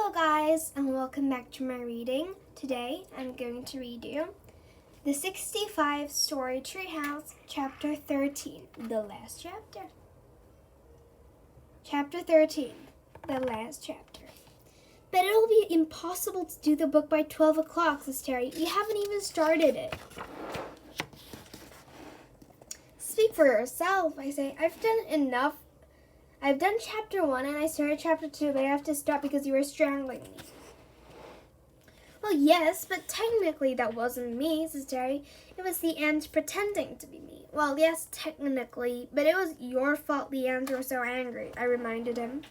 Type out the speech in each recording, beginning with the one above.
Hello guys, and welcome back to my reading. Today I'm going to read you the 65 Story Treehouse, Chapter 13, the last chapter. Chapter 13, the last chapter. But it'll be impossible to do the book by 12 o'clock, says Terry. We haven't even started it. Speak for yourself, I say. I've done enough. I've done chapter 1 and I started chapter 2, but I have to stop because you were strangling me. Well, yes, but technically that wasn't me, says Terry. It was the ants pretending to be me. Well, yes, technically, but it was your fault the ants were so angry, I reminded him.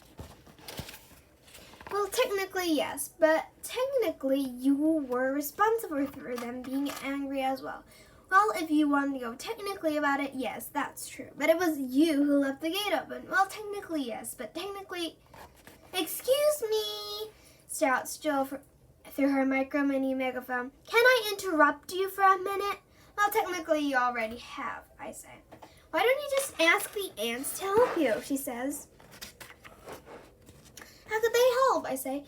Well, technically, yes, but technically you were responsible for them being angry as well. Well, if you want to go technically about it, yes, that's true. But it was you who left the gate open. Well, technically, yes, but technically... Excuse me, shouts Jill through her micro-mini megaphone. Can I interrupt you for a minute? Well, technically, you already have, I say. Why don't you just ask the ants to help you, she says. How could they help, I say.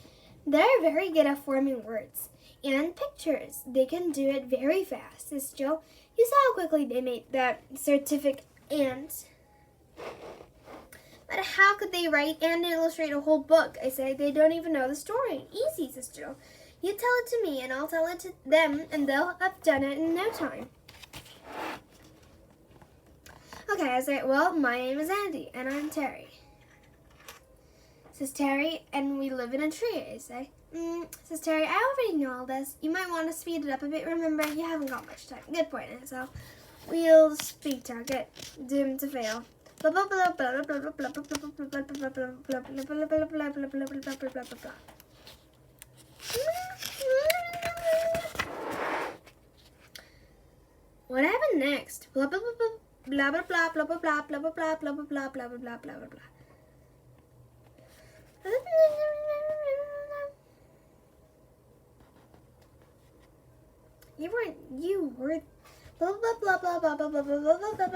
They're very good at forming words and pictures. They can do it very fast, says Jill. You saw how quickly they made that certificate ant. But how could they write and illustrate a whole book? I say. They don't even know the story. Easy, says Jill. You tell it to me and I'll tell it to them and they'll have done it in no time. Okay, I say, well, my name is Andy and I'm Terry. Says Terry, and we live in a tree, I say. Says Terry, I already know all this. You might want to speed it up a bit. Remember, you haven't got much time. Good point, so we'll speed target. Doomed to fail. Blah blah blah blah blah blah blah blah blah blah blah blah blah. What happened next? Blah blah blah blah blah blah blah blah blah blah blah blah blah blah blah blah blah blah blah. You were blah blah blah blah blah blah blah blah blah blah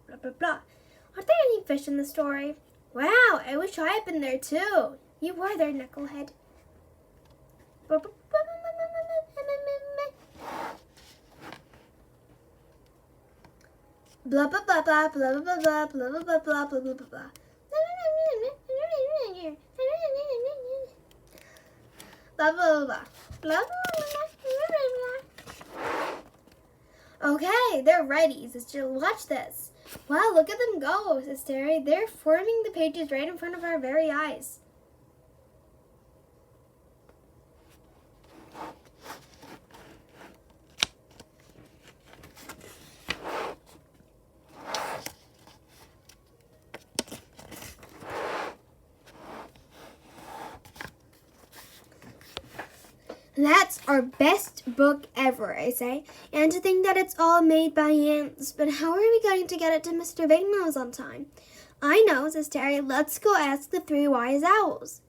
blah blah blah. Aren't there any fish in the story? Wow, I wish I had been there too. You were there, knucklehead. Blah blah blah blah blah blah blah blah blah blah blah blah blah blah. Blah blah blah blah. Okay, they're ready, says Jill. Watch this. Wow, look at them go, says Terry. They're forming the pages right in front of our very eyes. That's our best book ever, I say. And to think that it's all made by ants. But how are we going to get it to Mr. Big Nose on time? I know, says Terry. Let's go ask the 3 wise owls.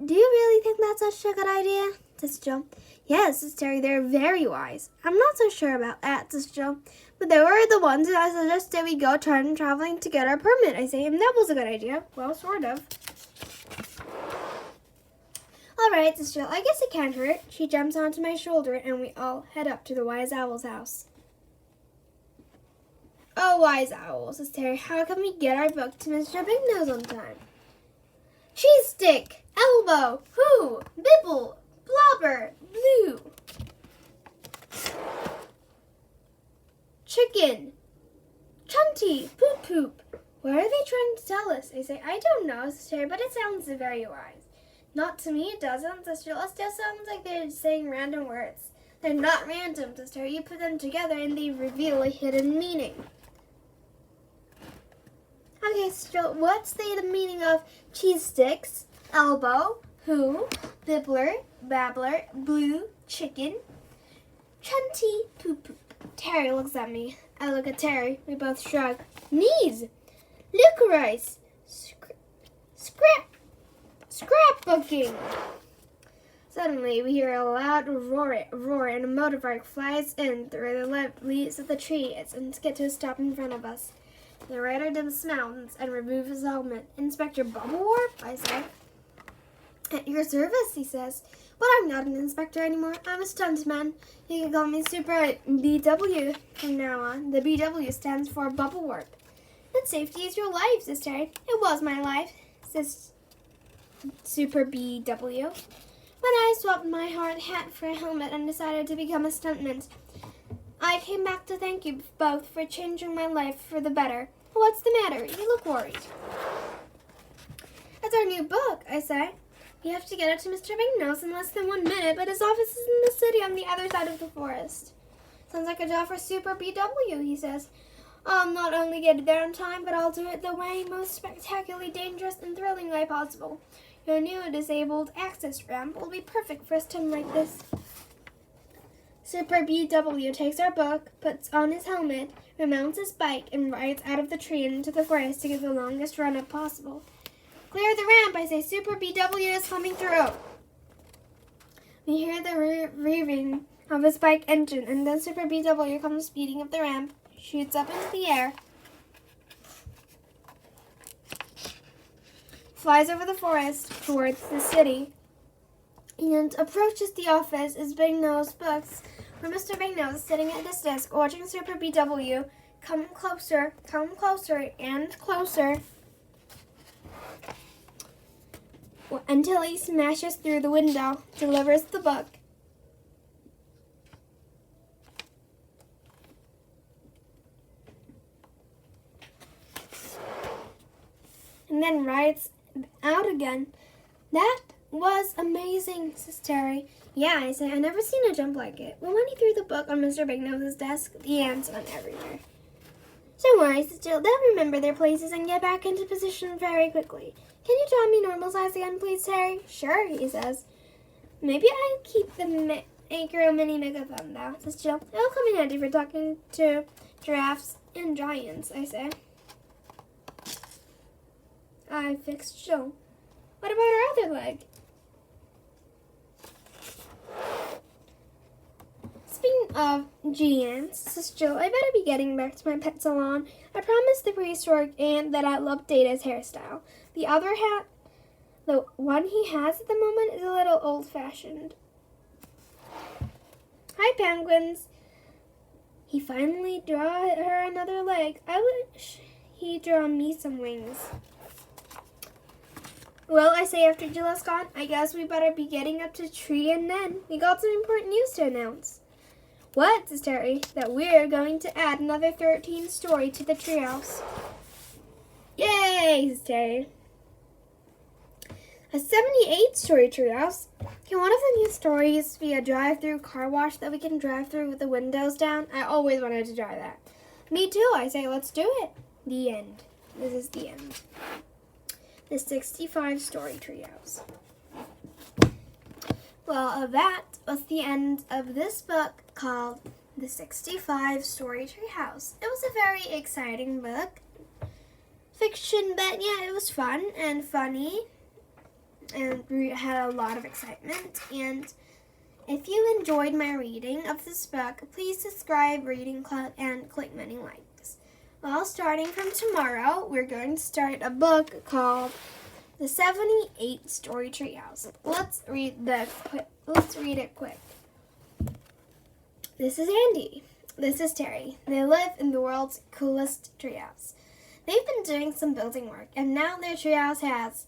Do you really think that's such a good idea? Says Jill. Yes, says Terry. They're very wise. I'm not so sure about that, says Jill. But they were the ones that suggested we go traveling to get our permit, I say. And that was a good idea. Well, sort of. All right, says Jill. I guess it can't hurt. She jumps onto my shoulder, and we all head up to the Wise Owl's house. Oh, Wise Owl, says Terry. How can we get our book to Mr. Big Nose on time? Cheese stick, elbow, who, bibble, blobber, blue. Chicken, chunty, poop poop. What are they trying to tell us? I say, I don't know, says Terry, but it sounds very wise. Not to me, it doesn't, says Jill. It just sounds like they're saying random words. They're not random, says Terry. You put them together and they reveal a hidden meaning. Okay, so Jill, what's the meaning of cheese sticks, elbow, who, bibbler, babbler, blue, chicken, chunty, poop poop? Terry looks at me. I look at Terry. We both shrug. Knees, licorice, scrapbooking. Suddenly, we hear a loud roar, and a motorbike flies in through the leaves of the tree and gets to a stop in front of us. The writer dismounts and removes his helmet. Inspector Bubblewarp, I say. At your service, he says. But I'm not an inspector anymore. I'm a stuntman. You can call me Super BW from now on. The BW stands for Bubblewarp. And safety is your life, says Terry. It was my life, says Super BW. When I swapped my hard hat for a helmet and decided to become a stuntman, I came back to thank you both for changing my life for the better. What's the matter? You look worried. It's our new book, I say. You have to get it to Mr. Banknose in less than 1 minute, but his office is in the city on the other side of the forest. Sounds like a job for Super BW, he says. I'll not only get it there on time, but I'll do it the way most spectacularly dangerous and thrilling way possible. Your new disabled access ramp will be perfect for a stunt like this. Super BW takes our book, puts on his helmet, remounts his bike, and rides out of the tree into the forest to get the longest run up possible. Clear the ramp, I say. Super BW is coming through. We hear the revving of his bike engine, and then Super BW comes speeding up the ramp, shoots up into the air, flies over the forest towards the city, and approaches the office as Banknose books, where Mr. Banknose is sitting at his desk watching Super BW come closer, and closer, until he smashes through the window, delivers the book, and then rides out again. That was amazing, says Terry. Yeah, I say, I never seen a jump like it. Well, when he threw the book on Mr. Banknose's desk, the ants went everywhere. Don't worry, says Jill. They'll remember their places and get back into position very quickly. Can you draw me normal size again, please, Terry? Sure, he says. Maybe I'll keep the Acro Mini Megaphone, though, says Jill. It'll come in handy for talking to giraffes and giants, I say. I fixed Jill. What about her other leg? Speaking of giants, says Jill, I better be getting back to my pet salon. I promised the prehistoric ant that I'll update his hairstyle. The other hat, the one he has at the moment, is a little old-fashioned. Hi, penguins. He finally drew her another leg. I wish he'd draw me some wings. Well, I say after Jill is gone, I guess we better be getting up to the tree, and then we got some important news to announce. What, says Terry? That we're going to add another 13th story to the treehouse. Yay, says Terry. A 78-story treehouse. Can one of the new stories be a drive-through car wash that we can drive through with the windows down? I always wanted to try that. Me too, I say, let's do it. The end. This is the end. The 65-story treehouse. Well, that was the end of this book called The 65-Story Treehouse. It was a very exciting book. Fiction, but yeah, it was fun and funny. And we had a lot of excitement. And if you enjoyed my reading of this book, please subscribe, Reading Club, and click many likes. Well, starting from tomorrow, we're going to start a book called The 78-Story Treehouse. Let's read it quick. This is Andy. This is Terry. They live in the world's coolest treehouse. They've been doing some building work, and now their treehouse has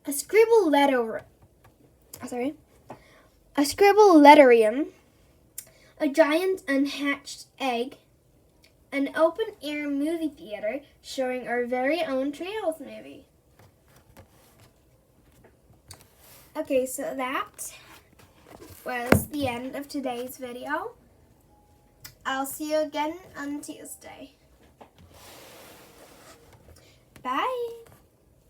a scribble letterium, a giant unhatched egg, an open-air movie theater showing our very own Treehouse movie. Okay, so that was the end of today's video. I'll see you again on Tuesday. Bye!